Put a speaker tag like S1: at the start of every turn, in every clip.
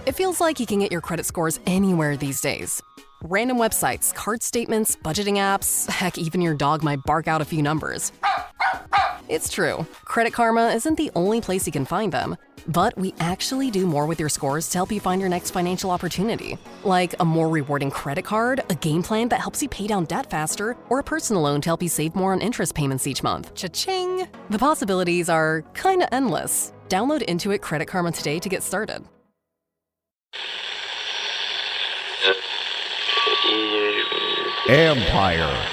S1: It feels like you can get your credit scores anywhere these days. Random websites, card statements, budgeting apps, heck, even your dog might bark out a few numbers. It's true. Credit Karma isn't the only place you can find them. But we actually do more with your scores to help you find your next financial opportunity. Like a more rewarding credit card, a game plan that helps you pay down debt faster, or a personal loan to help you save more on interest payments each month. Cha-ching! The possibilities are kinda endless. Download Intuit Credit Karma today to get started.
S2: Empire.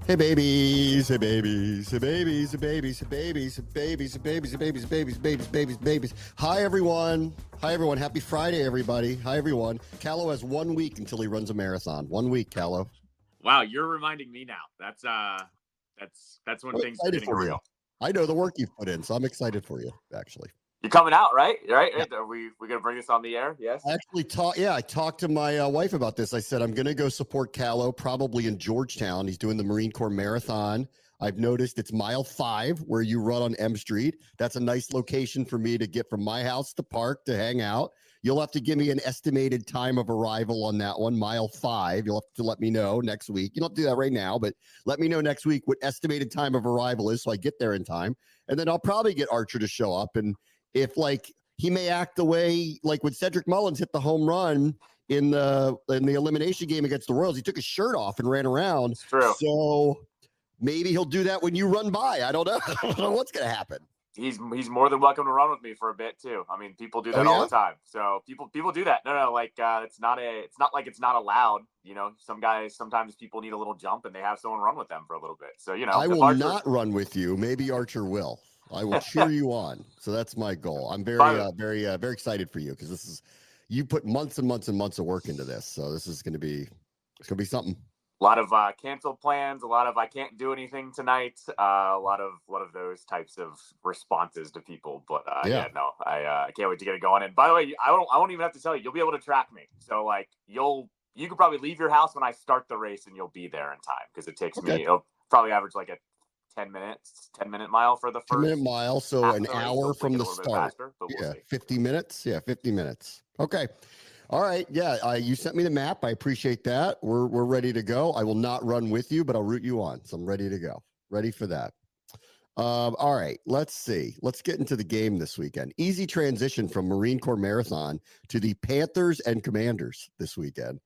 S2: Hey babies, hey babies, hey babies, hey babies, hey babies, hey babies, hey babies, hey babies, babies, babies, babies, babies. Hi everyone. Hi everyone. Happy Friday, everybody. Hi everyone. Callow has 1 week until he runs a marathon. 1 week, Callow.
S3: Wow, you're reminding me now. That's when things are getting real.
S2: I know the work you've put in, so I'm excited for you, actually.
S3: You're coming out, right? Right?
S2: Yeah.
S3: Are we gonna bring this on the air? Yes.
S2: I talked to my wife about this. I said I'm going to go support Callow, probably in Georgetown. He's doing the Marine Corps Marathon. I've noticed it's mile 5 where you run on M Street. That's a nice location for me to get from my house to park to hang out. You'll have to give me an estimated time of arrival on that one, mile 5. You'll have to let me know next week. You don't have to do that right now, but let me know next week what estimated time of arrival is so I get there in time. And then I'll probably get Archer to show up. And if he may act the way like when Cedric Mullins hit the home run in the elimination game against the Royals, he took his shirt off and ran around.
S3: It's true.
S2: So maybe he'll do that when you run by. I don't know. I don't know what's going to happen.
S3: He's more than welcome to run with me for a bit too. I mean, people do that all the time. So people do that. No, it's not like it's not allowed. You know, sometimes people need a little jump and they have someone run with them for a little bit. So, you know,
S2: I will not run with you. Maybe Archer will. I will cheer you on. So that's my goal. I'm very excited for you because you put months and months and months of work into this. So this is going to be something.
S3: A lot of canceled plans, a lot of I can't do anything tonight, a lot of those types of responses to people. But I can't wait to get it going. And by the way, I won't even have to tell you. You'll be able to track me. So like you could probably leave your house when I start the race, and you'll be there in time because it takes me. It'll probably average like a 10-minute mile for the first
S2: 10-minute mile, so an hour from the start.
S3: Faster, but we'll see.
S2: 50 minutes. Yeah, 50 minutes. Okay. All right. Yeah, you sent me the map. I appreciate that. We're ready to go. I will not run with you, but I'll root you on. So I'm ready to go. Ready for that. All right. Let's see. Let's get into the game this weekend. Easy transition from Marine Corps Marathon to the Panthers and Commanders this weekend.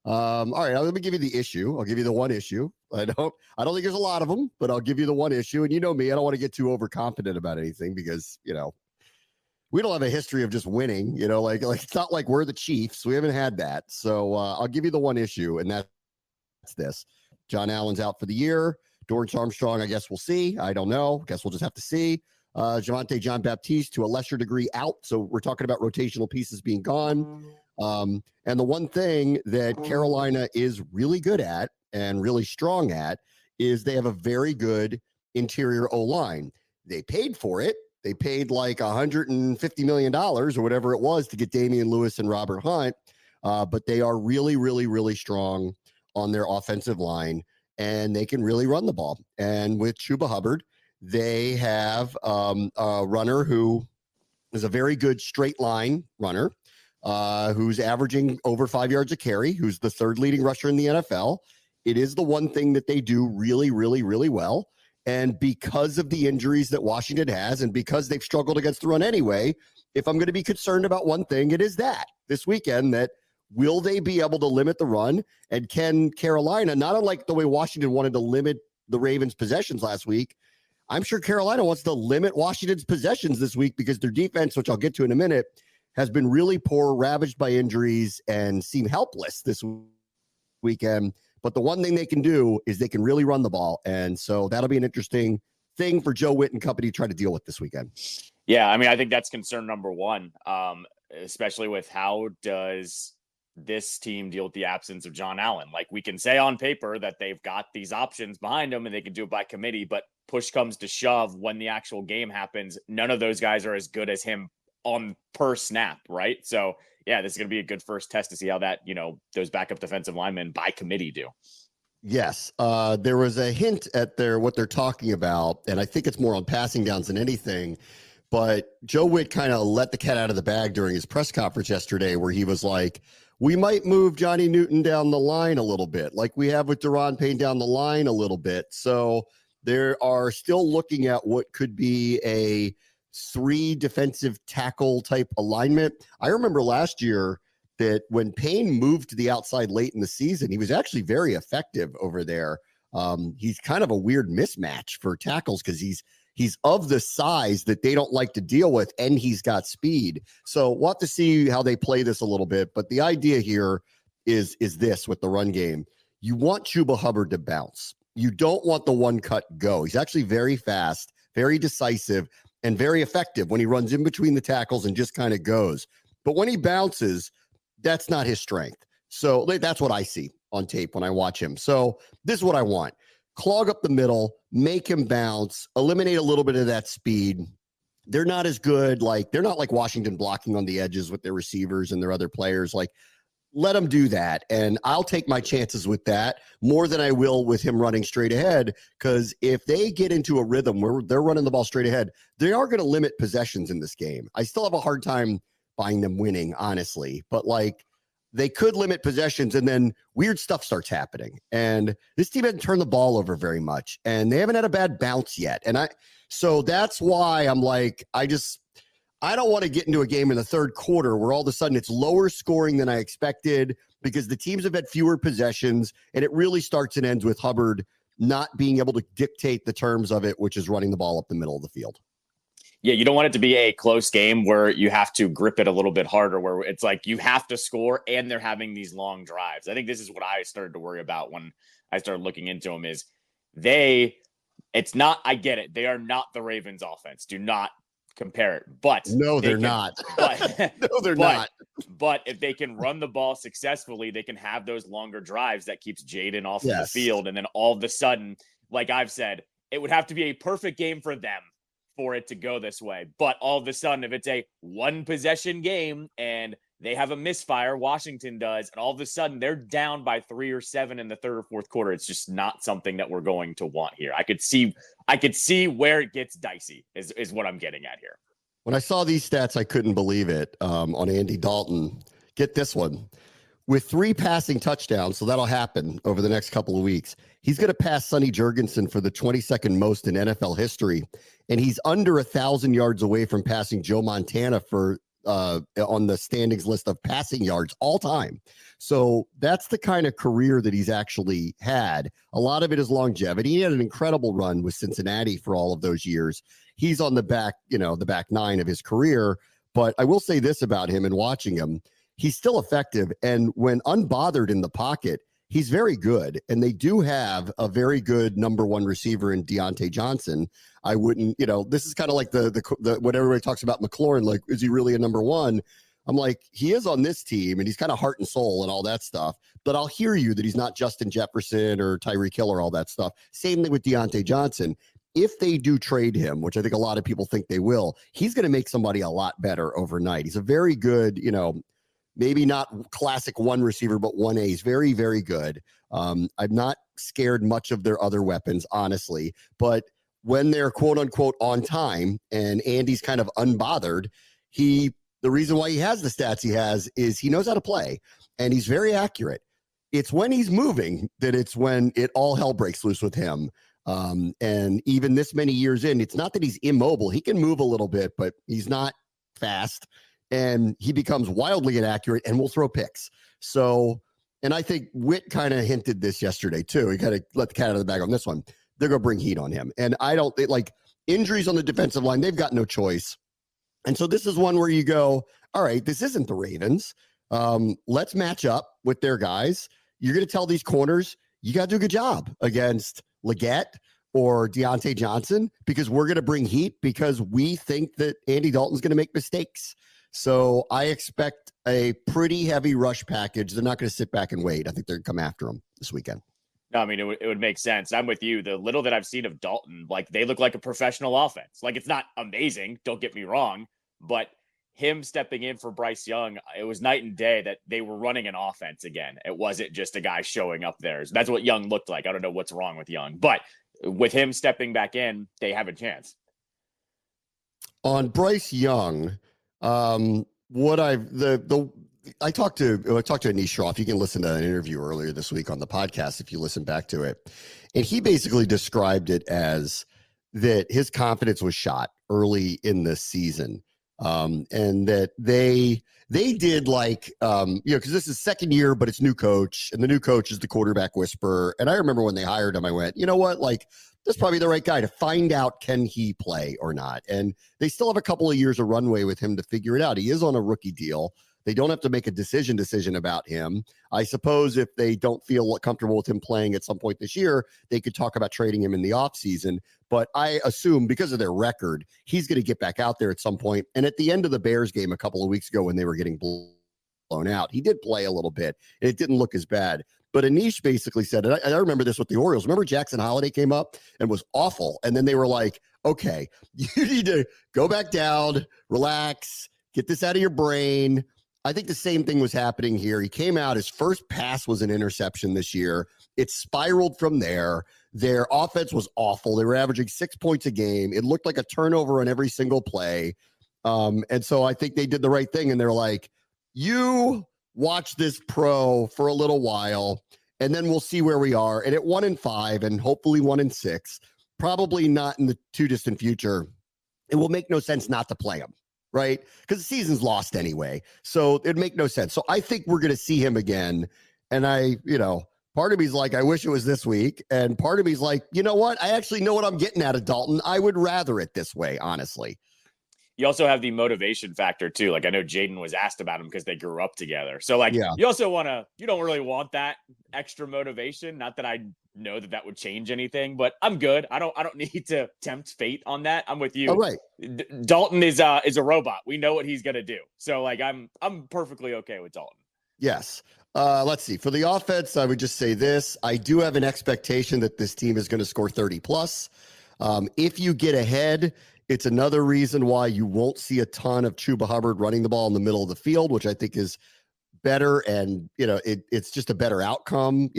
S2: All right. Let me give you the issue. I'll give you the one issue. I don't think there's a lot of them, but I'll give you the one issue. And you know me, I don't want to get too overconfident about anything because, you know, we don't have a history of just winning, you know, like it's not like we're the Chiefs. We haven't had that. So I'll give you the one issue, and that's this. John Allen's out for the year. Dorrance Armstrong, I guess we'll see. I don't know. Guess we'll just have to see. Javonte John Baptiste, to a lesser degree, out. So we're talking about rotational pieces being gone. And the one thing that Carolina is really good at and really strong at is they have a very good interior O-line. They paid for it. They paid like $150 million or whatever it was to get Damian Lewis and Robert Hunt. But they are really, really, really strong on their offensive line, and they can really run the ball. And with Chuba Hubbard, they have a runner who is a very good straight line runner, who's averaging over 5 yards a carry, who's the third leading rusher in the NFL. It is the one thing that they do really, really, really well. And because of the injuries that Washington has, and because they've struggled against the run anyway, if I'm going to be concerned about one thing, it is that this weekend, that will they be able to limit the run? And can Carolina, not unlike the way Washington wanted to limit the Ravens' possessions last week, I'm sure Carolina wants to limit Washington's possessions this week because their defense, which I'll get to in a minute, has been really poor, ravaged by injuries, and seem helpless this weekend. But the one thing they can do is they can really run the ball. And so that'll be an interesting thing for Joe Witt and company to try to deal with this weekend.
S3: Yeah, I mean, I think that's concern number one, especially with how does this team deal with the absence of John Allen? Like, we can say on paper that they've got these options behind them and they can do it by committee, but push comes to shove when the actual game happens. None of those guys are as good as him on per snap, right? So yeah, this is going to be a good first test to see how that, you know, those backup defensive linemen by committee do.
S2: Yes. There was a hint at what they're talking about, and I think it's more on passing downs than anything. But Joe Witt kind of let the cat out of the bag during his press conference yesterday, where he was like, we might move Johnny Newton down the line a little bit, like we have with Deron Payne down the line a little bit. So they are still looking at what could be a 3 defensive tackle type alignment. I remember last year that when Payne moved to the outside late in the season, he was actually very effective over there. He's kind of a weird mismatch for tackles because he's of the size that they don't like to deal with, and he's got speed. So we'll have to see how they play this a little bit. But the idea here is this with the run game. You want Chuba Hubbard to bounce. You don't want the one cut go. He's actually very fast, very decisive, and very effective when he runs in between the tackles and just kind of goes. But when he bounces, that's not his strength. So that's what I see on tape when I watch him. So this is what I want. Clog up the middle, make him bounce, eliminate a little bit of that speed. They're not as good. They're not like Washington blocking on the edges with their receivers and their other players. Let them do that. And I'll take my chances with that more than I will with him running straight ahead. Because if they get into a rhythm where they're running the ball straight ahead, they are going to limit possessions in this game. I still have a hard time buying them winning, honestly. But they could limit possessions, and then weird stuff starts happening. And this team hasn't turned the ball over very much, and they haven't had a bad bounce yet. So that's why I'm like, I don't want to get into a game in the third quarter where all of a sudden it's lower scoring than I expected because the teams have had fewer possessions, and it really starts and ends with Hubbard not being able to dictate the terms of it, which is running the ball up the middle of the field.
S3: Yeah, you don't want it to be a close game where you have to grip it a little bit harder, where it's like you have to score and they're having these long drives. I think this is what I started to worry about when I started looking into them is I get it. They are not the Ravens offense. Do not compare it. But
S2: no, they're not.
S3: No, they're not. But if they can run the ball successfully, they can have those longer drives that keeps Jaden off of the field. And then all of a sudden, like I've said, it would have to be a perfect game for them for it to go this way. But all of a sudden, if it's a 1 possession game and they have a misfire, Washington does, and all of a sudden they're down by 3 or 7 in the third or fourth quarter, it's just not something that we're going to want here. I could see where it gets dicey is what I'm getting at here.
S2: When I saw these stats, I couldn't believe it. On Andy Dalton, get this one. With 3 passing touchdowns, so that'll happen over the next couple of weeks, he's going to pass Sonny Jurgensen for the 22nd most in NFL history, and he's under 1,000 yards away from passing Joe Montana for on the standings list of passing yards all time. So that's the kind of career that he's actually had. A lot of it is longevity. He had an incredible run with Cincinnati for all of those years. He's on the back 9 of his career. But I will say this about him and watching him. He's still effective. And when unbothered in the pocket, he's very good. And they do have a very good number 1 receiver in Deontay Johnson. I wouldn't, this is kind of like the what everybody talks about McLaurin, like, is he really a number 1? I'm like, he is on this team and he's kind of heart and soul and all that stuff. But I'll hear you that he's not Justin Jefferson or Tyreek Hill or all that stuff. Same thing with Deontay Johnson. If they do trade him, which I think a lot of people think they will, he's going to make somebody a lot better overnight. He's a very good, maybe not classic 1 receiver, but 1A. He's very, very good. I'm not scared much of their other weapons, honestly. But when they're quote unquote on time and Andy's kind of unbothered, the reason why he has the stats he has is he knows how to play and he's very accurate. It's when he's moving that it's when it all hell breaks loose with him. And even this many years in, it's not that he's immobile. He can move a little bit, but he's not fast. And he becomes wildly inaccurate and will throw picks. So, and I think Witt kind of hinted this yesterday too. He kind of let the cat out of the bag on this one. They're going to bring heat on him. And I don't like injuries on the defensive line. They've got no choice. And so this is one where you go, all right, this isn't the Ravens. Let's match up with their guys. You're going to tell these corners, you got to do a good job against Leggett or Deontay Johnson because we're going to bring heat because we think that Andy Dalton's going to make mistakes. So I expect a pretty heavy rush package. They're not going to sit back and wait. I think they're going to come after him this weekend.
S3: No, I mean, it would make sense. I'm with you. The little that I've seen of Dalton, like, they look like a professional offense. Like, it's not amazing, don't get me wrong, but him stepping in for Bryce Young, it was night and day that they were running an offense again. It wasn't just a guy showing up there. That's what Young looked like. I don't know what's wrong with Young, but with him stepping back in, they have a chance.
S2: On Bryce Young, I talked to Anish Shroff. You can listen to an interview earlier this week on the podcast if you listen back to it. And he basically described it as that his confidence was shot early in the season. And that they did because this is second year, but it's new coach, and the new coach is the quarterback whisperer. And I remember when they hired him, I went, you know what, that's probably the right guy to find out, can he play or not? And they still have a couple of years of runway with him to figure it out. He is on a rookie deal. They don't have to make a decision about him. I suppose if they don't feel comfortable with him playing at some point this year, they could talk about trading him in the offseason. But I assume because of their record, he's going to get back out there at some point. And at the end of the Bears game a couple of weeks ago when they were getting blown out, he did play a little bit, and it didn't look as bad. But Anish basically said, and I remember this with the Orioles. Remember Jackson Holiday came up and was awful. And then they were like, okay, you need to go back down, relax, get this out of your brain. I think the same thing was happening here. He came out, his first pass was an interception this year. It spiraled from there. Their offense was awful. They were averaging 6 points a game. It looked like a turnover on every single play. And so I think they did the right thing. And they're like, you watch this pro for a little while, and then we'll see where we are. And at 1-5 and hopefully 1-6, probably not in the too distant future, it will make no sense not to play him. Right? Because the season's lost anyway. So it'd make no sense. So I think we're going to see him again. And part of me's like, I wish it was this week. And part of me's like, you know what? I actually know what I'm getting out of Dalton. I would rather it this way, honestly.
S3: You also have the motivation factor too. I know Jaden was asked about him because they grew up together. So
S2: yeah.
S3: You also you don't really want that extra motivation. Not that I know that would change anything, but I'm good. I don't need to tempt fate on that. I'm with you.
S2: All right.
S3: Dalton is a robot. We know what he's going to do. So I'm perfectly okay with Dalton.
S2: Yes. Let's see. For the offense, I would just say this. I do have an expectation that this team is going to score 30 plus. If you get ahead, it's another reason why you won't see a ton of Chuba Hubbard running the ball in the middle of the field, which I think is better. And, it's just a better outcome.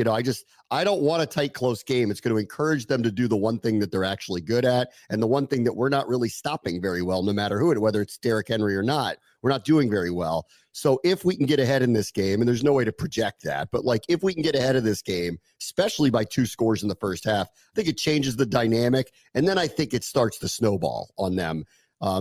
S2: I don't want a tight, close game. It's going to encourage them to do the one thing that they're actually good at. And the one thing that we're not really stopping very well, no matter who, whether it's Derrick Henry or not, we're not doing very well. So if we can get ahead in this game, and there's no way to project that, but if we can get ahead of this game, especially by 2 scores in the first half, I think it changes the dynamic. And then I think it starts to snowball on them.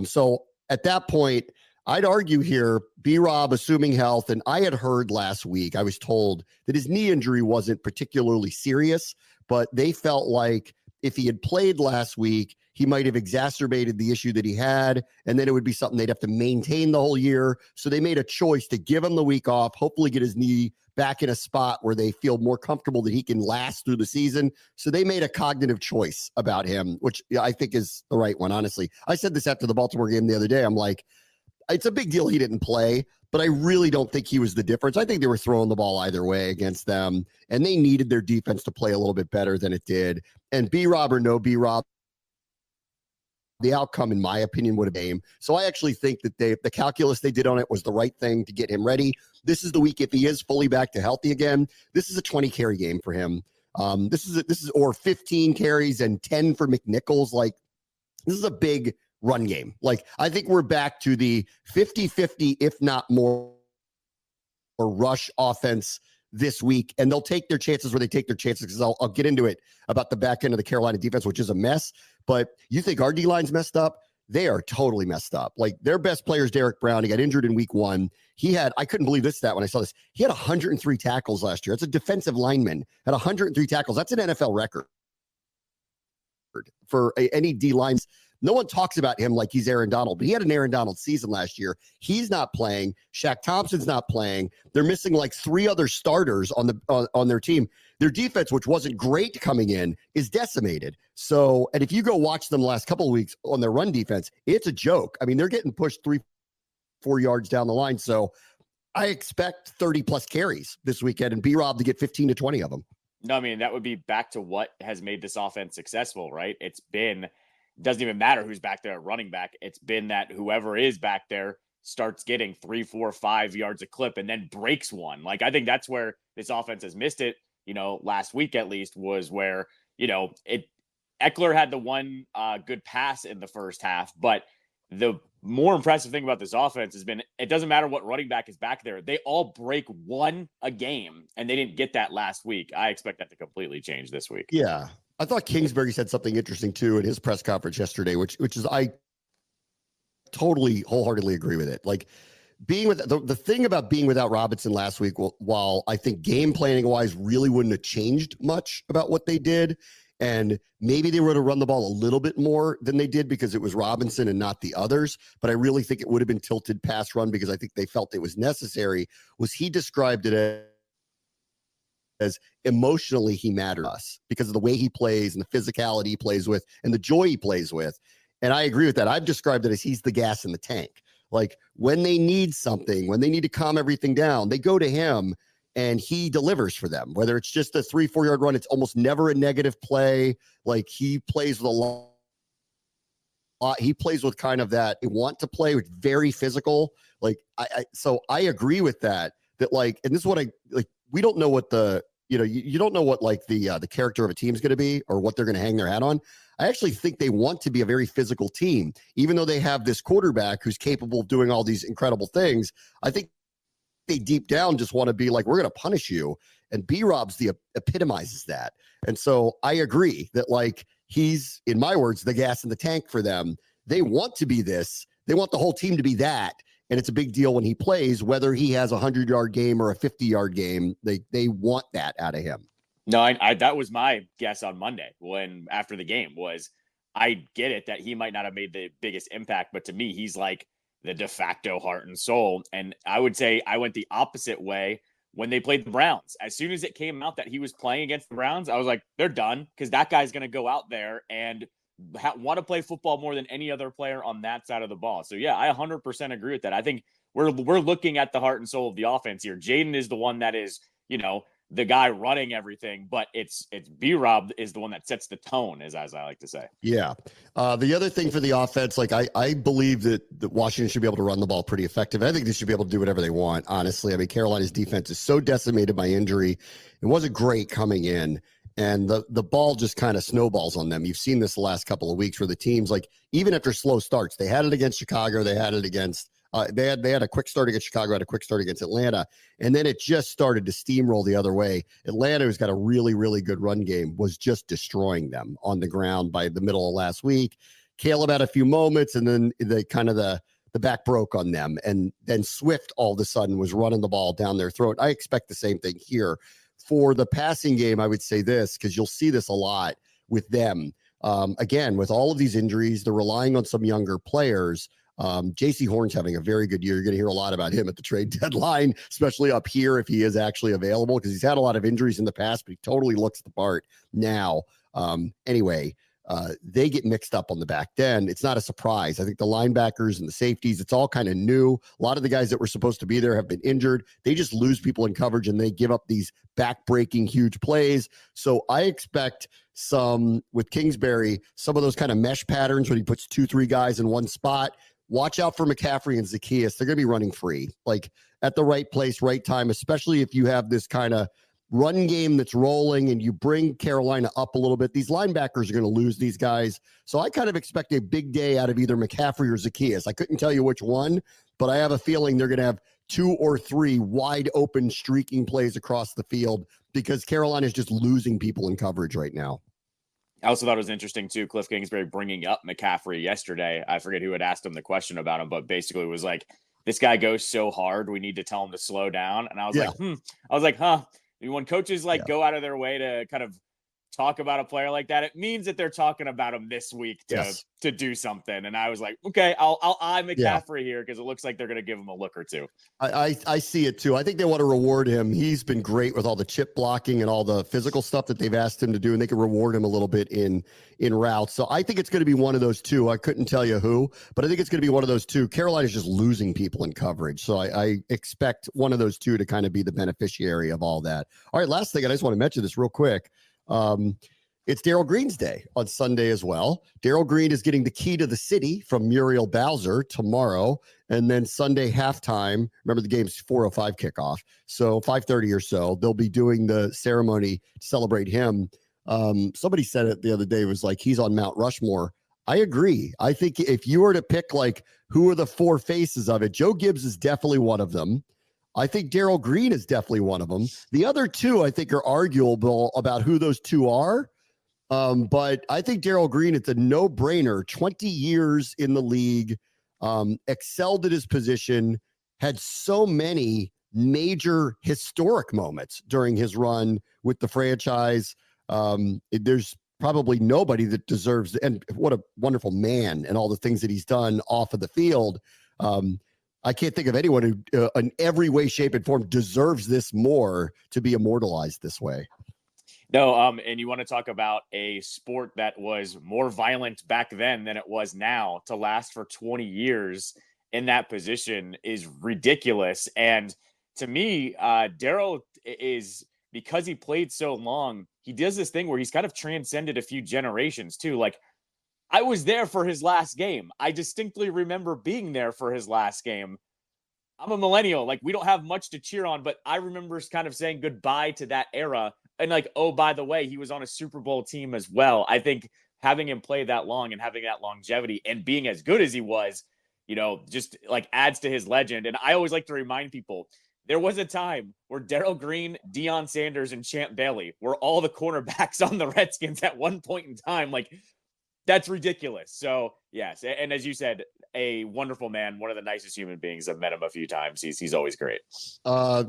S2: So at that point, I'd argue here, B-Rob assuming health, and I had heard last week, I was told that his knee injury wasn't particularly serious, but they felt like if he had played last week, he might have exacerbated the issue that he had, and then it would be something they'd have to maintain the whole year. So they made a choice to give him the week off, hopefully get his knee back in a spot where they feel more comfortable that he can last through the season. So they made a cognitive choice about him, which I think is the right one, honestly. I said this after the Baltimore game the other day. I'm like, it's a big deal he didn't play, but I really don't think he was the difference. I think they were throwing the ball either way against them, and they needed their defense to play a little bit better than it did. And B-Rob or no B-Rob, the outcome, in my opinion, would have been. So I actually think that the calculus they did on it was the right thing to get him ready. This is the week, if he is fully back to healthy again, this is a 20 carry game for him. This is or 15 carries and 10 for McNichols. This is a big run game. I think we're back to the 50-50, if not more, or rush offense this week. And they'll take their chances where they take their chances, because I'll get into it about the back end of the Carolina defense, which is a mess. But you think our D-line's messed up? They are totally messed up. Their best player is Derek Brown. He got injured in week 1. I couldn't believe this stat when I saw this. He had 103 tackles last year. That's a defensive lineman. Had 103 tackles. That's an NFL record for any D-lines. No one talks about him like he's Aaron Donald, but he had an Aaron Donald season last year. He's not playing. Shaq Thompson's not playing. They're missing 3 other starters on their team. Their defense, which wasn't great coming in, is decimated. So, and if you go watch them the last couple of weeks on their run defense, it's a joke. I mean, they're getting pushed 3-4 yards down the line. So I expect 30 plus carries this weekend and B-Rob to get 15 to 20 of them.
S3: No, I mean, that would be back to what has made this offense successful, right? Doesn't even matter who's back there at running back. It's been that whoever is back there starts getting 3, 4, 5 yards a clip and then breaks one. Like, I think that's where this offense has missed it, last week at least, was where, Eckler had the one good pass in the first half, but the more impressive thing about this offense has been it doesn't matter what running back is back there. They all break one a game, and they didn't get that last week. I expect that to completely change this week.
S2: Yeah. I thought Kingsbury said something interesting too in his press conference yesterday, which is I totally wholeheartedly agree with it. Like, being with the thing about being without Robinson last week, while I think game planning wise really wouldn't have changed much about what they did, and maybe they were to run the ball a little bit more than they did because it was Robinson and not the others, but I really think it would have been tilted pass run because I think they felt it was necessary. Was he described it as emotionally he mattered to us because of the way he plays and the physicality he plays with and the joy he plays with. And I agree with that. I've described it as he's the gas in the tank. Like, when they need something, when they need to calm everything down, they go to him and he delivers for them. Whether it's just a 3-4 yard run, it's almost never a negative play. Like, he plays with a lot. He plays with kind of that want to play, with very physical. Like, so I agree with that. That, like, and this is what we don't know what you don't know what like the character of a team is going to be or what they're going to hang their hat on. I actually think they want to be a very physical team, even though they have this quarterback who's capable of doing all these incredible things. I think they deep down just want to be like, we're going to punish you. And B-Rob's epitomizes that. And so I agree that, like, he's, in my words, the gas in the tank for them. They want to be this. They want the whole team to be that. And it's a big deal when he plays, whether he has a 100-yard game or a 50-yard game. They want that out of him.
S3: No, I that was my guess on Monday after the game was, I get it that he might not have made the biggest impact, but to me, he's like the de facto heart and soul. And I would say I went the opposite way when they played the Browns. As soon as it came out that he was playing against the Browns, I was like, they're done, because that guy's going to go out there and want to play football more than any other player on that side of the ball. So yeah, I 100% agree with that. I think we're looking at the heart and soul of the offense here. Jaden is the one that is, the guy running everything, but it's B-Rob is the one that sets the tone, as I like to say.
S2: Yeah. The other thing for the offense, like, I believe that Washington should be able to run the ball pretty effective. I think they should be able to do whatever they want, honestly. I mean, Carolina's defense is so decimated by injury. It wasn't great coming in, and the ball just kind of snowballs on them. You've seen this the last couple of weeks where the teams, like, even after slow starts, they had it against Chicago, they had it against they had a quick start against Chicago, had a quick start against Atlanta, and then it just started to steamroll the other way. Atlanta, who's got a really, really good run game, was just destroying them on the ground by the middle of last week. Caleb had a few moments, and then the back broke on them, and then Swift all of a sudden was running the ball down their throat. I expect the same thing here. For the passing game, I would say this, because you'll see this a lot with them. Again, with all of these injuries, they're relying on some younger players. JC Horn's having a very good year. You're going to hear a lot about him at the trade deadline, especially up here if he is actually available, because he's had a lot of injuries in the past, but he totally looks the part now. Anyway, they get mixed up on the back end. It's not a surprise. I think the linebackers and the safeties, it's all kind of new. A lot of the guys that were supposed to be there have been injured. They just lose people in coverage, and they give up these back-breaking huge plays. So I expect with Kingsbury, some of those kind of mesh patterns when he puts 2-3 guys in one spot. Watch out for McCaffrey and Zacchaeus. They're going to be running free, like, at the right place, right time, especially if you have this kind of run game that's rolling and you bring Carolina up a little bit. These linebackers are going to lose these guys. So I kind of expect a big day out of either McCaffrey or Zacchaeus. I couldn't tell you which one, but I have a feeling they're going to have 2 or 3 wide open streaking plays across the field because Carolina is just losing people in coverage right now.
S3: I also thought it was interesting, too, Cliff Kingsbury bringing up McCaffrey yesterday. I forget who had asked him the question about him, but basically it was like, this guy goes so hard, we need to tell him to slow down. And I was like, when coaches go out of their way to kind of talk about a player like that, it means that they're talking about him this week to do something. And I was like, okay, I'll eye McCaffrey here, because it looks like they're going to give him a look or two.
S2: I see it too. I think they want to reward him. He's been great with all the chip blocking and all the physical stuff that they've asked him to do, and they can reward him a little bit in routes. So I think it's going to be one of those two. I couldn't tell you who, but I think it's going to be one of those two. Carolina's just losing people in coverage. So I expect one of those two to kind of be the beneficiary of all that. All right, last thing, I just want to mention this real quick. it's Darryl Green's day on Sunday as well. Darryl Green is getting the key to the city from Muriel Bowser tomorrow. And then Sunday halftime, remember the game's 4:05 kickoff. So 5:30 or so, they'll be doing the ceremony to celebrate him. Somebody said it the other day, was like, he's on Mount Rushmore. I agree. I think if you were to pick like who are the four faces of it, Joe Gibbs is definitely one of them. I think Darryl Green is definitely one of them. The other two, I think, are arguable about who those two are. But I think Darryl Green, it's a no-brainer. 20 years in the league, excelled at his position, had so many major historic moments during his run with the franchise. There's probably nobody that deserves, and what a wonderful man and all the things that he's done off of the field. I can't think of anyone who in every way, shape, and form deserves this more to be immortalized this way.
S3: No, and you want to talk about a sport that was more violent back then than it was now, to last for 20 years in that position is ridiculous. And to me, Darryl is, because he played so long, he does this thing where he's kind of transcended a few generations too. Like, I was there for his last game. I distinctly remember being there for his last game. I'm a millennial. Like, we don't have much to cheer on, but I remember kind of saying goodbye to that era. And like, oh, by the way, he was on a Super Bowl team as well. I think having him play that long and having that longevity and being as good as he was, just like adds to his legend. And I always like to remind people, there was a time where Darryl Green, Deion Sanders, and Champ Bailey were all the cornerbacks on the Redskins at one point in time. Like, that's ridiculous. So, yes. And as you said, a wonderful man, one of the nicest human beings. I've met him a few times. He's always great.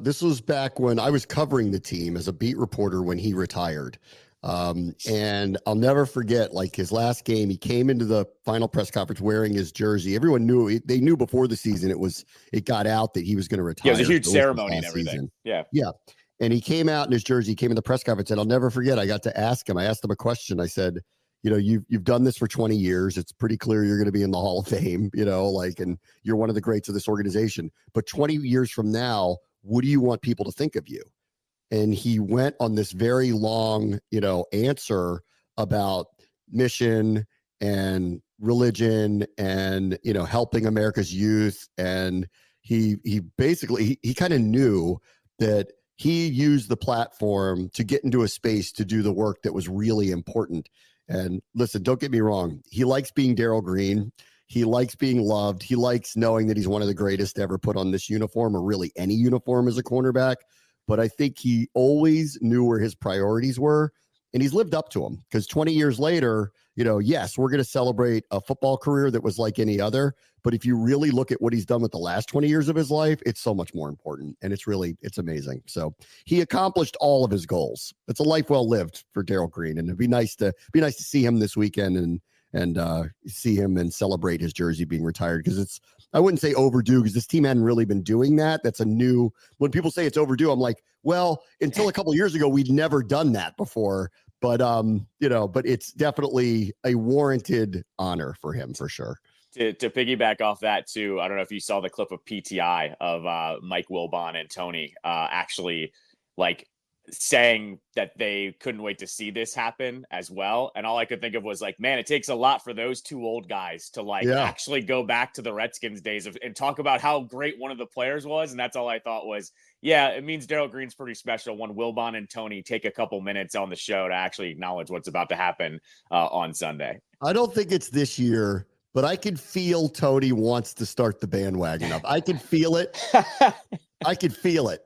S2: This was back when I was covering the team as a beat reporter when he retired. And I'll never forget, like, his last game, he came into the final press conference wearing his jersey. Everyone knew, they knew before the season it got out that he was going to retire.
S3: Yeah, it was a huge ceremony and everything. Season.
S2: Yeah. And he came out in his jersey, came in the press conference, and I'll never forget, I got to ask him. I asked him a question. I said, you've done this for 20 years. It's pretty clear you're going to be in the Hall of Fame, and you're one of the greats of this organization. But 20 years from now, what do you want people to think of you? And he went on this very long, answer about mission and religion and, helping America's youth. And he basically, he kind of knew that he used the platform to get into a space to do the work that was really important. And listen, don't get me wrong. He likes being Darryl Green. He likes being loved. He likes knowing that he's one of the greatest to ever put on this uniform, or really any uniform as a cornerback. But I think he always knew where his priorities were, and he's lived up to them, because 20 years later, yes, we're going to celebrate a football career that was like any other. But if you really look at what he's done with the last 20 years of his life, it's so much more important. And it's amazing. So he accomplished all of his goals. It's a life well lived for Darryl Green. And it'd be nice to see him this weekend and see him and celebrate his jersey being retired. Because I wouldn't say overdue, because this team hadn't really been doing that. That's when people say it's overdue, I'm like, well, until a couple of years ago, we'd never done that before. But, but it's definitely a warranted honor for him, for sure.
S3: To piggyback off that too, I don't know if you saw the clip of PTI of Mike Wilbon and Tony actually like saying that they couldn't wait to see this happen as well. And all I could think of was like, man, it takes a lot for those two old guys to actually go back to the Redskins days and talk about how great one of the players was. And that's all I thought was, yeah, it means Darryl Green's pretty special when Wilbon and Tony take a couple minutes on the show to actually acknowledge what's about to happen on Sunday.
S2: I don't think it's this year, but I could feel Tony wants to start the bandwagon up. I could feel it. I could feel it.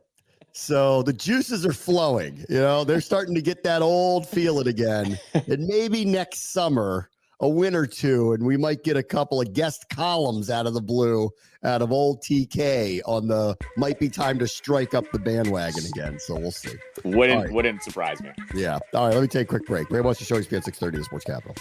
S2: So the juices are flowing. They're starting to get that old feeling again. And maybe next summer, a win or two, and we might get a couple of guest columns out of the blue, out of old TK might be time to strike up the bandwagon again. So we'll see.
S3: Wouldn't surprise me.
S2: Yeah. All right, let me take a quick break. Ray wants to show ESPN 630 the Sports Capital.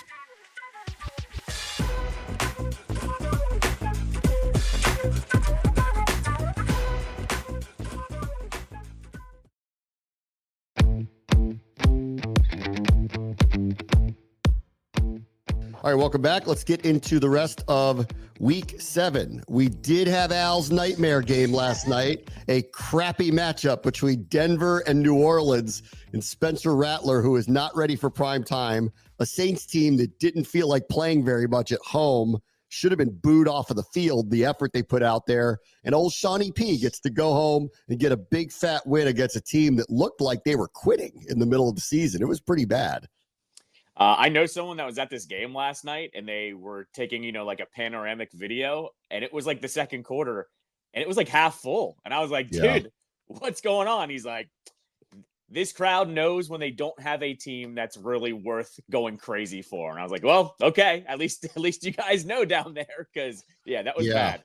S2: All right, welcome back. Let's get into the rest of week 7. We did have Al's nightmare game last night, a crappy matchup between Denver and New Orleans, and Spencer Rattler, who is not ready for prime time, a Saints team that didn't feel like playing very much at home, should have been booed off of the field, the effort they put out there. And old Shawnee P gets to go home and get a big fat win against a team that looked like they were quitting in the middle of the season. It was pretty bad.
S3: I know someone that was at this game last night, and they were taking, like a panoramic video, and it was like the second quarter, and it was like half full. And I was like, dude, what's going on? He's like, this crowd knows when they don't have a team that's really worth going crazy for. And I was like, well, okay, at least you guys know down there, because that was bad.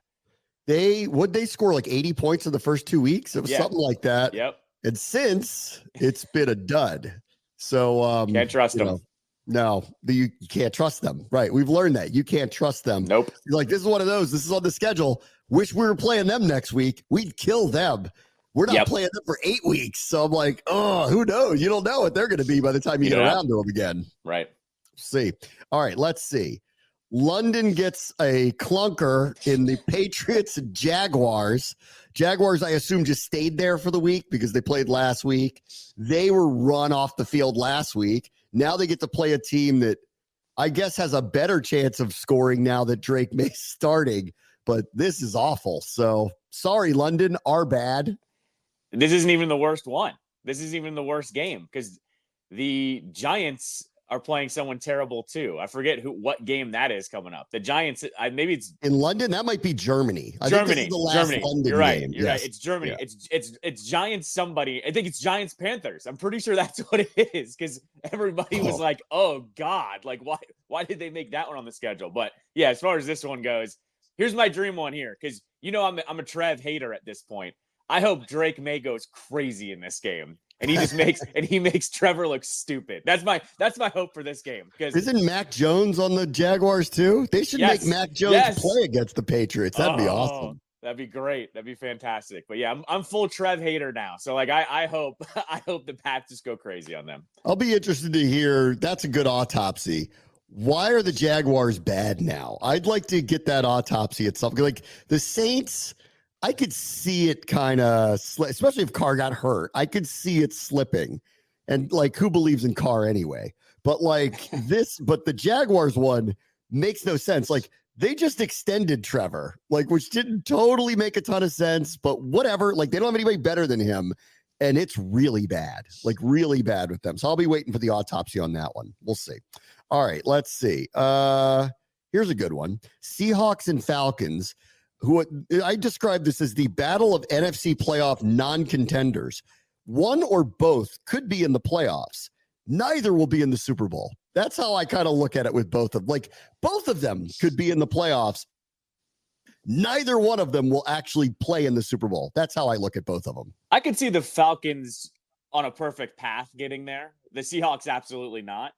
S2: Would they score like 80 points in the first 2 weeks? It was something like that.
S3: Yep.
S2: And since, it's been a dud. So
S3: can't trust them.
S2: No, you can't trust them. Right. We've learned that. You can't trust them.
S3: Nope.
S2: You're like, this is one of those. This is on the schedule. Wish we were playing them next week. We'd kill them. We're not playing them for 8 weeks. So I'm like, oh, who knows? You don't know what they're going to be by the time you get around to them again.
S3: Right.
S2: See. All right, let's see. London gets a clunker in the Patriots and Jaguars. Jaguars, I assume, just stayed there for the week because they played last week. They were run off the field last week. Now they get to play a team that I guess has a better chance of scoring now that Drake May's starting. But this is awful. So sorry, London, our bad.
S3: This isn't even the worst one. This isn't even the worst game, because the Giants are playing someone terrible too. I forget what game that is coming up. The Giants, maybe it's
S2: in London. That might be Germany. I think this is the last
S3: Germany.
S2: London
S3: You're right.
S2: game.
S3: You're right. It's Germany. Yeah. It's Giants. Somebody. I think it's Giants-Panthers. I'm pretty sure that's what it is, because everybody was like, "Oh God, like why did they make that one on the schedule?" But yeah, as far as this one goes, here's my dream one here, because I'm a Trev hater at this point. I hope Drake May goes crazy in this game, and he makes Trevor look stupid. That's my hope for this game. Because
S2: isn't Mac Jones on the Jaguars too? They should make Mac Jones play against the Patriots. That'd be awesome.
S3: That'd be great. That'd be fantastic. But yeah, I'm full Trev hater now. So like I hope the Pats just go crazy on them.
S2: I'll be interested to hear. That's a good autopsy. Why are the Jaguars bad now? I'd like to get that autopsy at something. Like the Saints, I could see it kind of, especially if Carr got hurt, I could see it slipping. And like, who believes in Carr anyway? But like but the Jaguars one makes no sense. Like they just extended Trevor, like, which didn't totally make a ton of sense, but whatever. Like they don't have anybody better than him. And it's really bad, like really bad with them. So I'll be waiting for the autopsy on that one. We'll see. All right, let's see. Here's a good one. Seahawks and Falcons. Who I describe this as the battle of NFC playoff non-contenders. One or both could be in the playoffs. Neither will be in the Super Bowl. That's how I kind of look at it with both of them. Like both of them could be in the playoffs. Neither one of them will actually play in the Super Bowl. That's how I look at both of them.
S3: I could see the Falcons on a perfect path getting there. The Seahawks, absolutely not.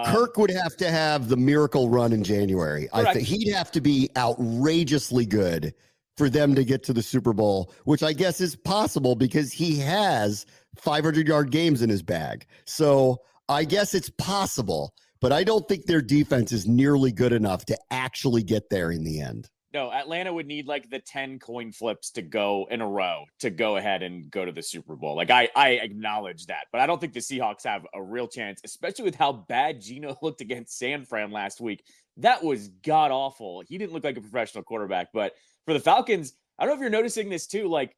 S2: Kirk would have to have the miracle run in January. Correct. I think he'd have to be outrageously good for them to get to the Super Bowl, which I guess is possible because he has 500-yard games in his bag. So I guess it's possible, but I don't think their defense is nearly good enough to actually get there in the end.
S3: No, Atlanta would need like the 10 coin flips to go in a row to go ahead and go to the Super Bowl. Like I acknowledge that, but I don't think the Seahawks have a real chance, especially with how bad Geno looked against San Fran last week. That was god awful. He didn't look like a professional quarterback, but for the Falcons, I don't know if you're noticing this too. Like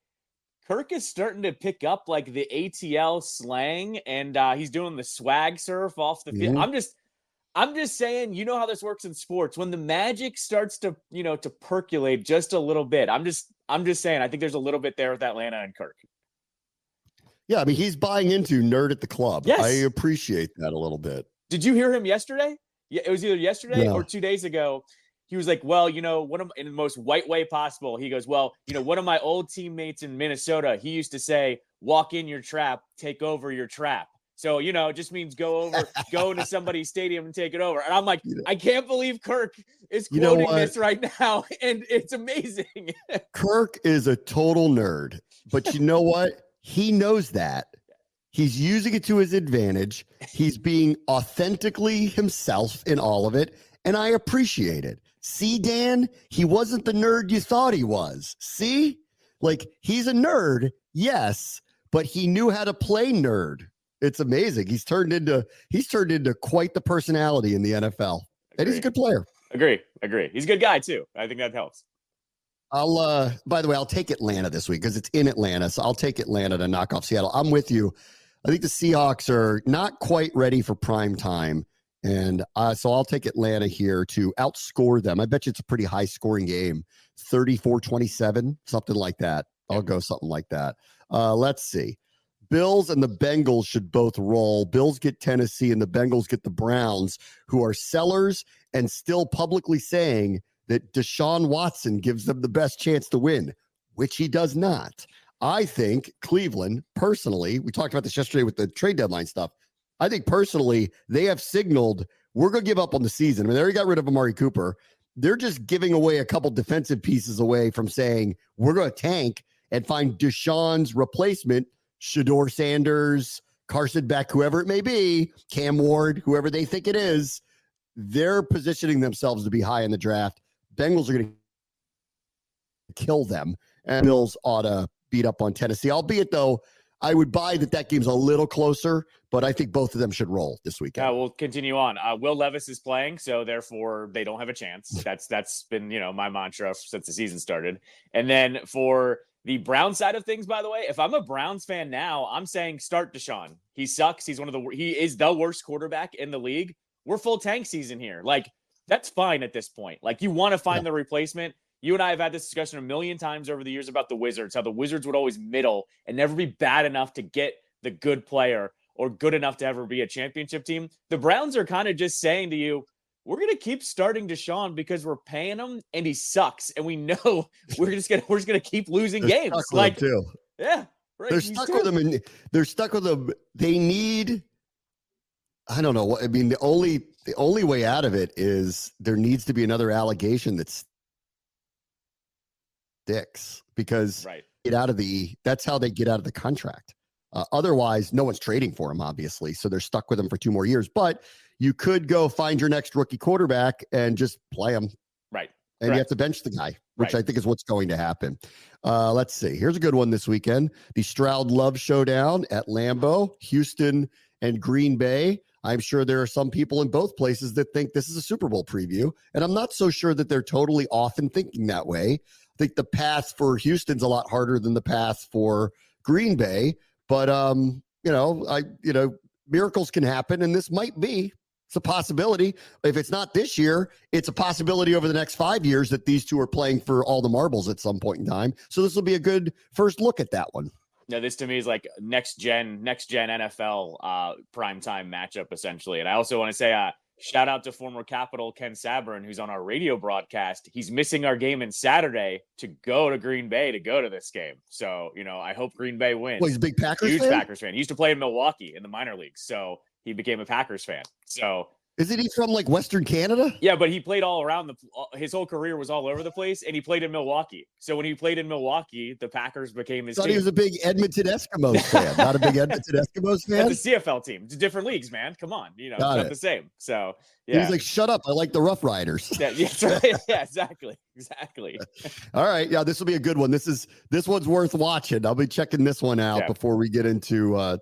S3: Kirk is starting to pick up like the ATL slang, and he's doing the swag surf off the field. I'm just saying, you know how this works in sports. When the magic starts to, to percolate just a little bit, I'm just saying, I think there's a little bit there with Atlanta and Kirk.
S2: Yeah, I mean, he's buying into nerd at the club. Yes. I appreciate that a little bit.
S3: Did you hear him yesterday? Yeah, it was either yesterday or 2 days ago. He was like, well, in the most white way possible. He goes, well, one of my old teammates in Minnesota, he used to say, walk in your trap, take over your trap. So, it just means go into somebody's stadium and take it over. And I'm like, I can't believe Kirk is quoting this right now. And it's amazing.
S2: Kirk is a total nerd. But you know what? He knows that. He's using it to his advantage. He's being authentically himself in all of it. and I appreciate it. See, Dan, he wasn't the nerd you thought he was. See? Like, he's a nerd, yes, but he knew how to play nerd. It's amazing. He's turned into quite the personality in the NFL. And he's a good player.
S3: Agree. He's a good guy too. I think that helps.
S2: By the way, I'll take Atlanta this week because it's in Atlanta. So I'll take Atlanta to knock off Seattle. I'm with you. I think the Seahawks are not quite ready for prime time. And so I'll take Atlanta here to outscore them. I bet you it's a pretty high scoring game, 34-27, something like that. I'll go something like that. Let's see. Bills and the Bengals should both roll. Bills get Tennessee and the Bengals get the Browns, who are sellers and still publicly saying that Deshaun Watson gives them the best chance to win, which he does not. I think Cleveland, personally, we talked about this yesterday with the trade deadline stuff. I think personally, they have signaled we're going to give up on the season. I mean, they already got rid of Amari Cooper. They're just giving away a couple defensive pieces away from saying we're going to tank and find Deshaun's replacement, Shador Sanders, Carson Beck, whoever it may be, Cam Ward, whoever they think it is. They're positioning themselves to be high in the draft. Bengals are going to kill them, and Bills ought to beat up on Tennessee. Albeit, though, I would buy that game's a little closer, but I think both of them should roll this weekend.
S3: We'll continue on. Will Levis is playing, so therefore they don't have a chance. That's been my mantra since the season started. And then for the Browns side of things, by the way, if I'm a Browns fan now, I'm saying start Deshaun. He sucks. He is the worst quarterback in the league. We're full tank season here. Like, that's fine at this point. Like, you want to find the replacement. You and I have had this discussion a million times over the years about the Wizards, how the Wizards would always middle and never be bad enough to get the good player or good enough to ever be a championship team. The Browns are kind of just saying to you, we're going to keep starting Deshaun because we're paying him and he sucks. And we know we're just going to keep losing games. Like,
S2: too.
S3: Yeah. Right.
S2: They're stuck with him, and they're stuck with him. They need, I don't know. I mean, the only way out of it is there needs to be another allegation that sticks, because that's how they get out of the contract. Otherwise, no one's trading for him, obviously. So they're stuck with him for 2 more years. But you could go find your next rookie quarterback and just play him.
S3: Right.
S2: And you have to bench the guy, which I think is what's going to happen. Let's see. Here's a good one this weekend. The Stroud-Love showdown at Lambeau, Houston and Green Bay. I'm sure there are some people in both places that think this is a Super Bowl preview. And I'm not so sure that they're totally off in thinking that way. I think the path for Houston's a lot harder than the path for Green Bay. But, miracles can happen. And this might be. It's a possibility. If it's not this year, it's a possibility over the next 5 years that these two are playing for all the marbles at some point in time. So this will be a good first look at that one.
S3: No, this to me is like next gen NFL primetime matchup, essentially. And I also want to say shout out to former Capital Ken Sabrin, who's on our radio broadcast. He's missing our game on Saturday to go to Green Bay to go to this game. So, I hope Green Bay wins.
S2: Well, he's a big Packers
S3: fan?
S2: Huge
S3: Packers fan. He used to play in Milwaukee in the minor leagues. So he became a Packers fan. So
S2: isn't he from like Western Canada?
S3: Yeah, but he played all around his whole career was all over the place, and he played in Milwaukee. So when he played in Milwaukee, the Packers became his team.
S2: He was a big Edmonton Eskimos fan. Not a big Edmonton Eskimos fan?
S3: That's a CFL team. It's different leagues, man. Come on. It's not the same. So, yeah.
S2: He's like, shut up. I like the Rough Riders.
S3: Yeah, that's right. Yeah, exactly.
S2: All right. Yeah, this will be a good one. This one's worth watching. I'll be checking this one out before we get into our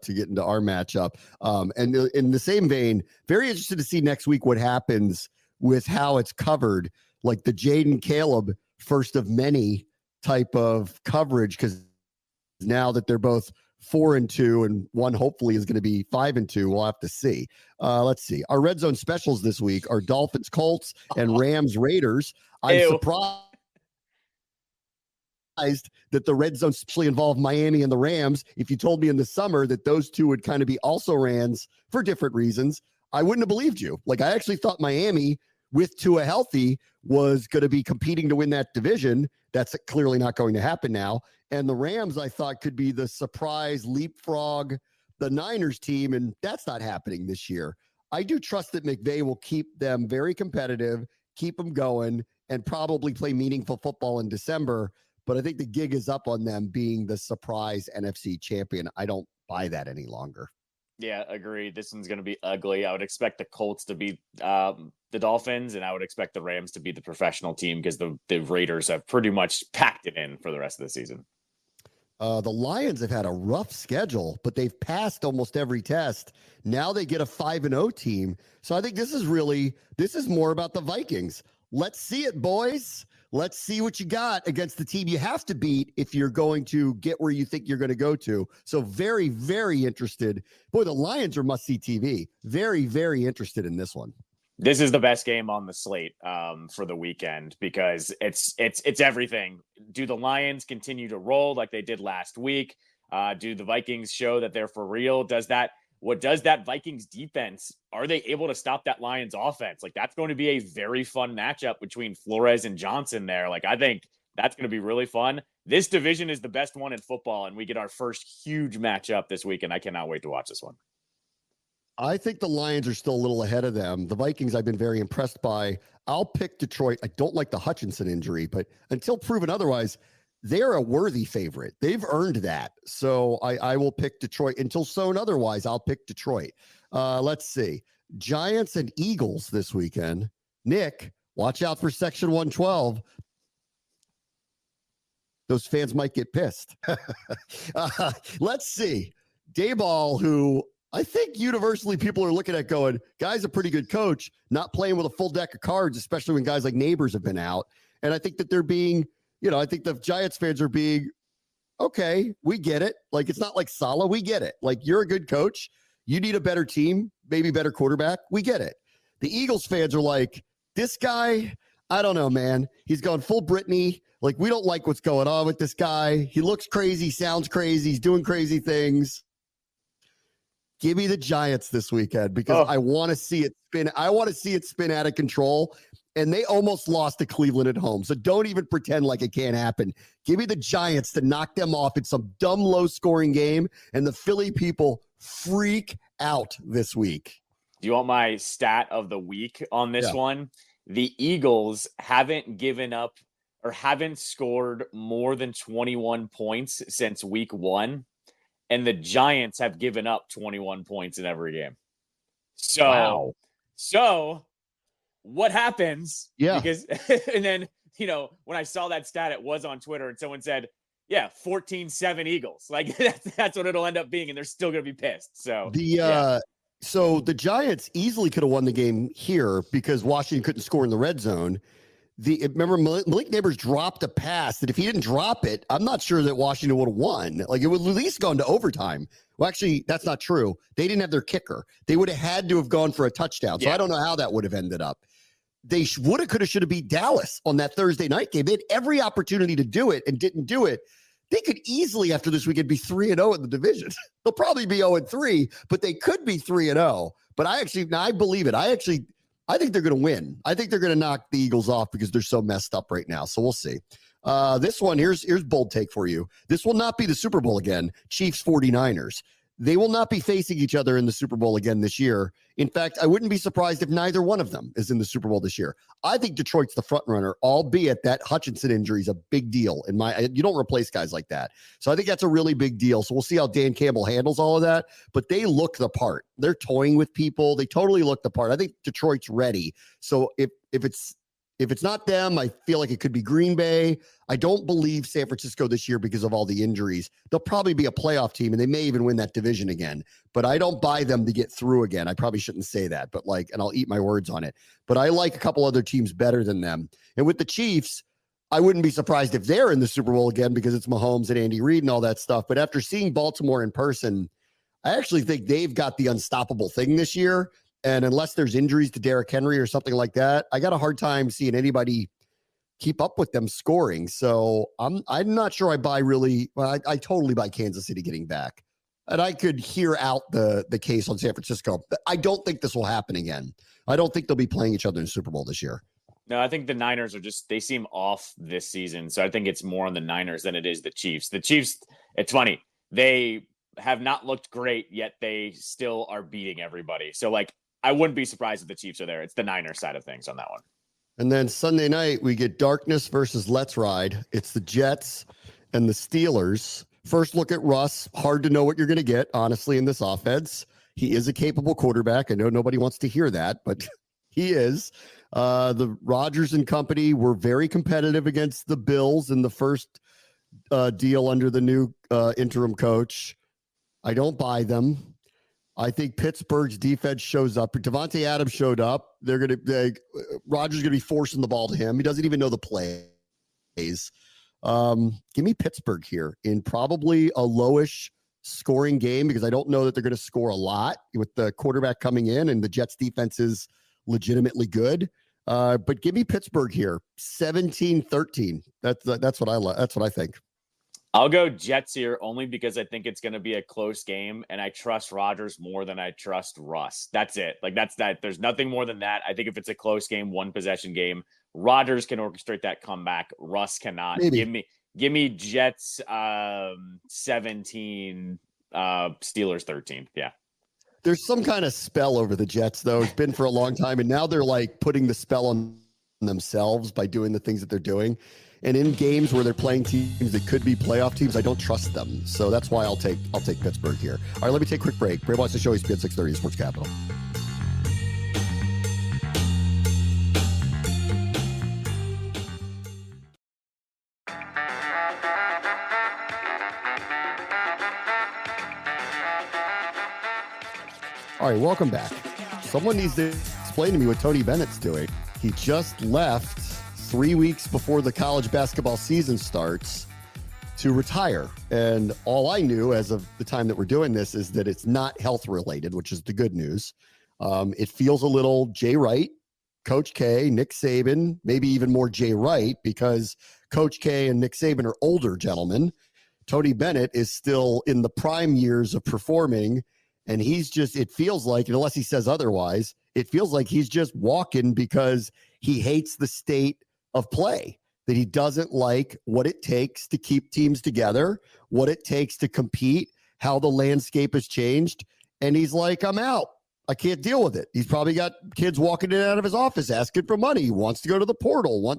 S2: matchup. And in the same vein, very interested to see next week what happens with how it's covered, like the Jaden Caleb first of many type of coverage, because now that they're both 4-2 and one hopefully is going to be 5-2, we'll have to see. Let's see. Our red zone specials this week are Dolphins Colts and Rams Raiders. I'm surprised that the red zone especially involved Miami and the Rams. If you told me in the summer that those two would kind of be also Rams for different reasons, I wouldn't have believed you. Like, I actually thought Miami, with Tua healthy, was going to be competing to win that division. That's clearly not going to happen now. And the Rams, I thought, could be the surprise leapfrog the Niners team, and that's not happening this year. I do trust that McVay will keep them very competitive, keep them going, and probably play meaningful football in December. But I think the gig is up on them being the surprise NFC champion. I don't buy that any longer.
S3: Yeah, agreed. This one's going to be ugly. I would expect the Colts to beat the Dolphins, and I would expect the Rams to beat the professional team because the Raiders have pretty much packed it in for the rest of the season.
S2: The Lions have had a rough schedule, but they've passed almost every test. Now they get a 5-0 team. So I think this is more about the Vikings. Let's see it, boys. Let's see what you got against the team you have to beat if you're going to get where you think you're going to go to. So very, very interested. Boy, the Lions are must-see TV. Very, very interested in this one.
S3: This is the best game on the slate for the weekend because it's everything. Do the Lions continue to roll like they did last week? Do the Vikings show that they're for real? What does that Vikings defense? Are they able to stop that Lions offense? Like, that's going to be a very fun matchup between Flores and Johnson there. Like, I think that's going to be really fun. This division is the best one in football, and we get our first huge matchup this week, and I cannot wait to watch this one.
S2: I think the Lions are still a little ahead of them. The Vikings I've been very impressed by. I'll pick Detroit. I don't like the Hutchinson injury, but until proven otherwise, they're a worthy favorite. They've earned that. So I will pick Detroit. Until shown otherwise, I'll pick Detroit. Let's see. Giants and Eagles this weekend. Nick, watch out for Section 112. Those fans might get pissed. Let's see. Dayball, who I think universally people are looking at going, guy's a pretty good coach, not playing with a full deck of cards, especially when guys like Neighbors have been out. And I think that they're being, I think the Giants fans are being, okay, we get it. Like, it's not like Saleh. We get it. Like, you're a good coach. You need a better team, maybe better quarterback. We get it. The Eagles fans are like, this guy, I don't know, man. He's gone full Britney. Like, we don't like what's going on with this guy. He looks crazy, sounds crazy. He's doing crazy things. Give me the Giants this weekend because I want to see it spin. I want to see it spin out of control. And they almost lost to Cleveland at home. So don't even pretend like it can't happen. Give me the Giants to knock them off in some dumb, low-scoring game. And the Philly people freak out this week.
S3: Do you want my stat of the week on this one? The Eagles haven't given up or haven't scored more than 21 points since week 1. And the Giants have given up 21 points in every game. So what happens?
S2: Yeah.
S3: Because, and then, when I saw that stat, it was on Twitter and someone said, 14-7 Eagles. Like that's what it'll end up being. And they're still going to be pissed. So
S2: so the Giants easily could have won the game here because Washington couldn't score in the red zone. Remember, Malik Neighbors dropped a pass that if he didn't drop it, I'm not sure that Washington would have won. Like, it would at least gone to overtime. Well, actually, that's not true. They didn't have their kicker. They would have had to have gone for a touchdown. So I don't know how that would have ended up. They would have, could have, should have beat Dallas on that Thursday night game. They had every opportunity to do it and didn't do it. They could easily, after this weekend, be 3-0 in the division. They'll probably be 0-3, but they could be 3-0. But I believe it. I think they're going to win. I think they're going to knock the Eagles off because they're so messed up right now. So we'll see. This one, here's bold take for you. This will not be the Super Bowl again. Chiefs 49ers. They will not be facing each other in the Super Bowl again this year. In fact, I wouldn't be surprised if neither one of them is in the Super Bowl this year. I think Detroit's the front runner, albeit that Hutchinson injury is a big deal. You don't replace guys like that. So I think that's a really big deal. So we'll see how Dan Campbell handles all of that. But they look the part. They're toying with people. They totally look the part. I think Detroit's ready. So if it's not them, I feel like it could be Green Bay. I don't believe San Francisco this year because of all the injuries. They'll probably be a playoff team, and they may even win that division again. But I don't buy them to get through again. I probably shouldn't say that, and I'll eat my words on it. But I like a couple other teams better than them. And with the Chiefs, I wouldn't be surprised if they're in the Super Bowl again because it's Mahomes and Andy Reid and all that stuff. But after seeing Baltimore in person, I actually think they've got the unstoppable thing this year. And unless there's injuries to Derrick Henry or something like that, I got a hard time seeing anybody keep up with them scoring. So I'm not sure I buy really. Well, I totally buy Kansas City getting back. And I could hear out the case on San Francisco. But I don't think this will happen again. I don't think they'll be playing each other in the Super Bowl this year.
S3: No, I think the Niners they seem off this season. So I think it's more on the Niners than it is the Chiefs. The Chiefs, it's funny. They have not looked great, yet they still are beating everybody. So I wouldn't be surprised if the Chiefs are there. It's the Niners side of things on that one.
S2: And then Sunday night, we get darkness versus Let's Ride. It's the Jets and the Steelers. First look at Russ. Hard to know what you're going to get, honestly, in this offense. He is a capable quarterback. I know nobody wants to hear that, but he is. The Rodgers and company were very competitive against the Bills in the first deal under the new interim coach. I don't buy them. I think Pittsburgh's defense shows up. Devontae Adams showed up. Rodgers going to be forcing the ball to him. He doesn't even know the plays. Give me Pittsburgh here in probably a lowish scoring game, because I don't know that they're going to score a lot with the quarterback coming in, and the Jets defense is legitimately good. But give me Pittsburgh here, 17-13. That's what I think.
S3: I'll go Jets here only because I think it's going to be a close game, and I trust Rodgers more than I trust Russ. That's it. That's that. There's nothing more than that. I think if it's a close game, one possession game, Rodgers can orchestrate that comeback. Russ cannot.
S2: Maybe.
S3: Give me Jets 17, Steelers 13. Yeah.
S2: There's some kind of spell over the Jets, though. It's been for a long time, and now they're like putting the spell on themselves by doing the things that they're doing. And in games where they're playing teams that could be playoff teams, I don't trust them. So that's why I'll take Pittsburgh here. All right, let me take a quick break. Brave Watch the Show, ESPN 630 Sports Capital. All right, welcome back. Someone needs to explain to me what Tony Bennett's doing. He just left 3 weeks before the college basketball season starts to retire. And all I knew as of the time that we're doing this is that it's not health related, which is the good news. It feels a little Jay Wright, Coach K, Nick Saban, maybe even more Jay Wright, because Coach K and Nick Saban are older gentlemen. Tony Bennett is still in the prime years of performing. And it feels like, unless he says otherwise, it feels like he's just walking because he hates the state of play, that he doesn't like what it takes to keep teams together, what it takes to compete, how the landscape has changed. And he's like, I'm out. I can't deal with it. He's probably got kids walking in and out of his office asking for money. He wants to go to the portal.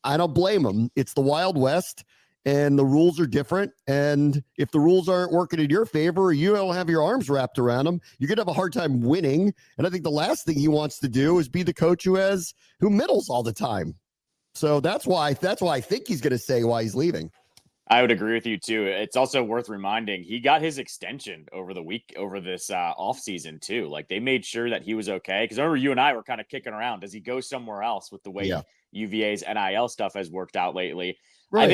S2: I don't blame him. It's the Wild West. And the rules are different. And if the rules aren't working in your favor, or you don't have your arms wrapped around them, you're going to have a hard time winning. And I think the last thing he wants to do is be the coach who middles all the time. So that's why I think he's going to say why he's leaving.
S3: I would agree with you too. It's also worth reminding he got his extension over this off season too. Like, they made sure that he was okay. Because I remember you and I were kind of kicking around. Does he go somewhere else with the way UVA's NIL stuff has worked out lately? Right. I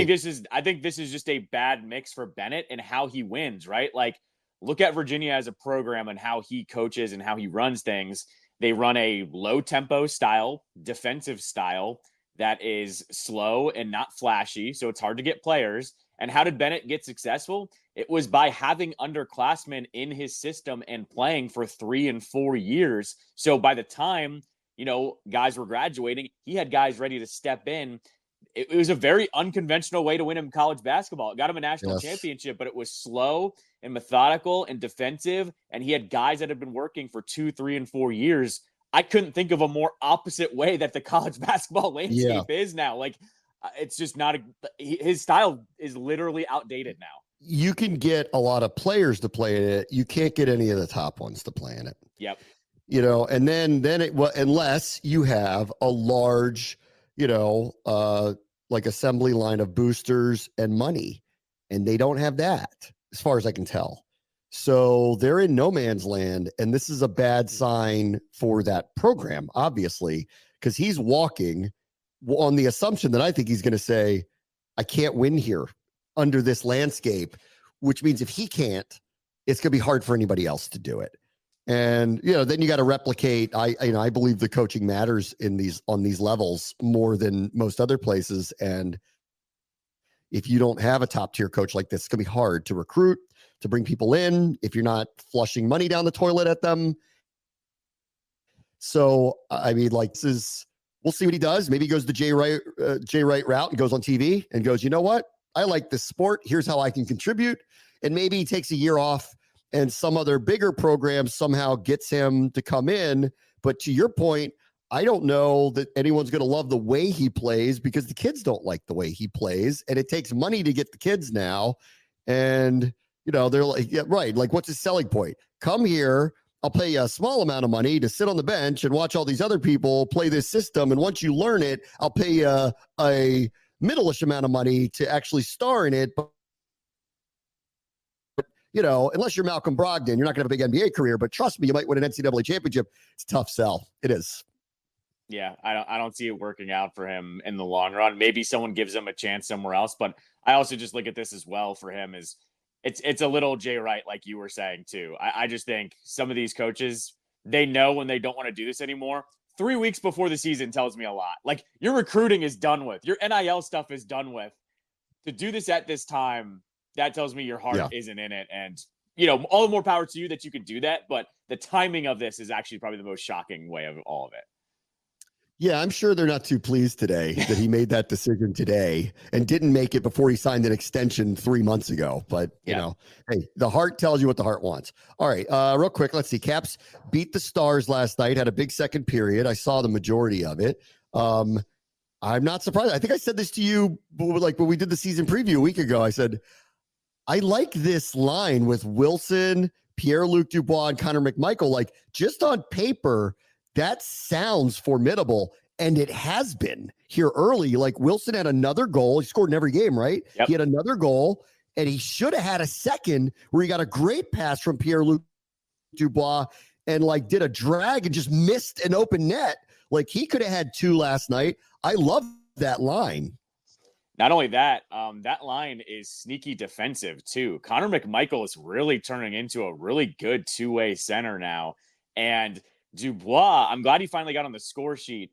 S3: think this is just a bad mix for Bennett and how he wins, right? Like, look at Virginia as a program and how he coaches and how he runs things. They run a low tempo style, defensive style that is slow and not flashy. So it's hard to get players. And how did Bennett get successful? It was by having underclassmen in his system and playing for 3 and 4 years. So by the time, guys were graduating, he had guys ready to step in. It was a very unconventional way to win him college basketball. It got him a national championship, but it was slow and methodical and defensive. And he had guys that had been working for 2, 3, and 4 years. I couldn't think of a more opposite way that the college basketball landscape is now. Like, it's just not his style is literally outdated now.
S2: You can get a lot of players to play in it. You can't get any of the top ones to play in it.
S3: Yep.
S2: And then unless you have a large, like assembly line of boosters and money, and they don't have that as far as I can tell. So they're in no man's land, and this is a bad sign for that program, obviously, because he's walking on the assumption that I think he's going to say, I can't win here under this landscape, which means if he can't, it's going to be hard for anybody else to do it. And, then you got to replicate. I believe the coaching matters on these levels more than most other places. And if you don't have a top tier coach like this, it's going to be hard to recruit, to bring people in if you're not flushing money down the toilet at them. So, we'll see what he does. Maybe he goes the Jay Wright route and goes on TV and goes, you know what? I like this sport. Here's how I can contribute. And maybe he takes a year off and some other bigger program somehow gets him to come in. But to your point, I don't know that anyone's going to love the way he plays because the kids don't like the way he plays. And it takes money to get the kids now. And They're like, yeah, right. Like, what's his selling point? Come here. I'll pay you a small amount of money to sit on the bench and watch all these other people play this system. And once you learn it, I'll pay you a middle-ish amount of money to actually star in it. But, unless you're Malcolm Brogdon, you're not going to have a big NBA career. But trust me, you might win an NCAA championship. It's a tough sell. It is.
S4: Yeah, I don't see it working out for him in the long run. Maybe someone gives him a chance somewhere else, but I also just look at this as well for him as it's a little Jay Wright, like you were saying too. I just think some of these coaches, they know when they don't want to do this anymore. 3 weeks before the season tells me a lot. Like, your recruiting is done with, your NIL stuff is done with. To do this at this time, that tells me your heart isn't in it. And all the more power to you that you could do that. But the timing of this is actually probably the most shocking way of all of it.
S2: Yeah, I'm sure they're not too pleased today that he made that decision today and didn't make it before he signed an extension 3 months ago. But, hey, the heart tells you what the heart wants. All right, real quick, let's see. Caps beat the Stars last night, had a big second period. I saw the majority of it. I'm not surprised. I think I said this to you, like when we did the season preview a week ago. I said, I like this line with Wilson, Pierre-Luc Dubois, and Connor McMichael. Like, just on paper, that sounds formidable, and it has been here early. Like, Wilson had another goal. He scored in every game, right?
S4: Yep.
S2: He had another goal, and he should have had a second where he got a great pass from Pierre-Luc Dubois and, like, did a drag and just missed an open net. Like, he could have had 2 last night. I love that line.
S4: Not only that, that line is sneaky defensive, too. Connor McMichael is really turning into a really good two-way center now, and Dubois, I'm glad he finally got on the score sheet.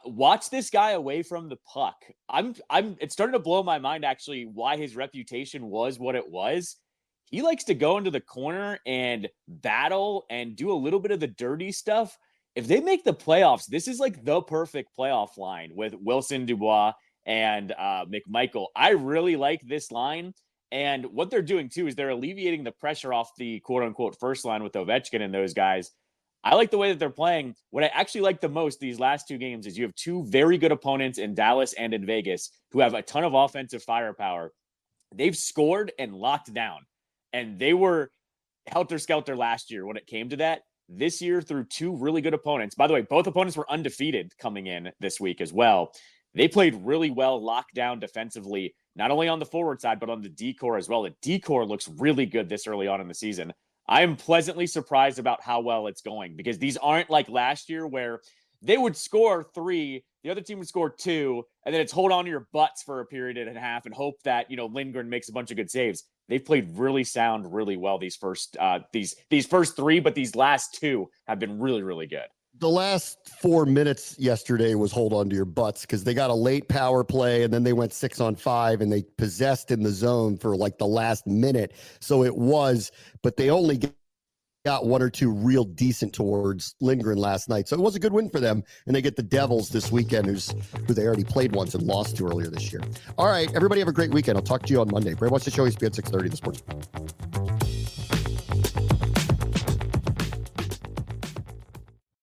S4: Watch this guy away from the puck. It's starting to blow my mind, actually, why his reputation was what it was. He likes to go into the corner and battle and do a little bit of the dirty stuff. If they make the playoffs, this is like the perfect playoff line with Wilson, Dubois, and McMichael. I really like this line. And what they're doing, too, is they're alleviating the pressure off the quote-unquote first line with Ovechkin and those guys. I like the way that they're playing. What I actually like the most these last 2 games is you have 2 very good opponents in Dallas and in Vegas who have a ton of offensive firepower. They've scored and locked down, and they were helter-skelter last year when it came to that. This year, through 2 really good opponents. By the way, both opponents were undefeated coming in this week as well. They played really well, locked down defensively, not only on the forward side, but on the D-core as well. The D-core looks really good this early on in the season. I am pleasantly surprised about how well it's going, because these aren't like last year where they would score 3, the other team would score 2, and then it's hold on to your butts for a period and a half and hope that, Lindgren makes a bunch of good saves. They've played really sound, really well these first 3, but these last 2 have been really, really good.
S2: The last 4 minutes yesterday was hold on to your butts, because they got a late power play and then they went 6-on-5 and they possessed in the zone for like the last minute. So it was, but they only got 1 or 2 real decent towards Lindgren last night. So it was a good win for them. And they get the Devils this weekend, who they already played once and lost to earlier this year. All right, everybody have a great weekend. I'll talk to you on Monday. Brad, watch the show, ESPN 630, The Sports.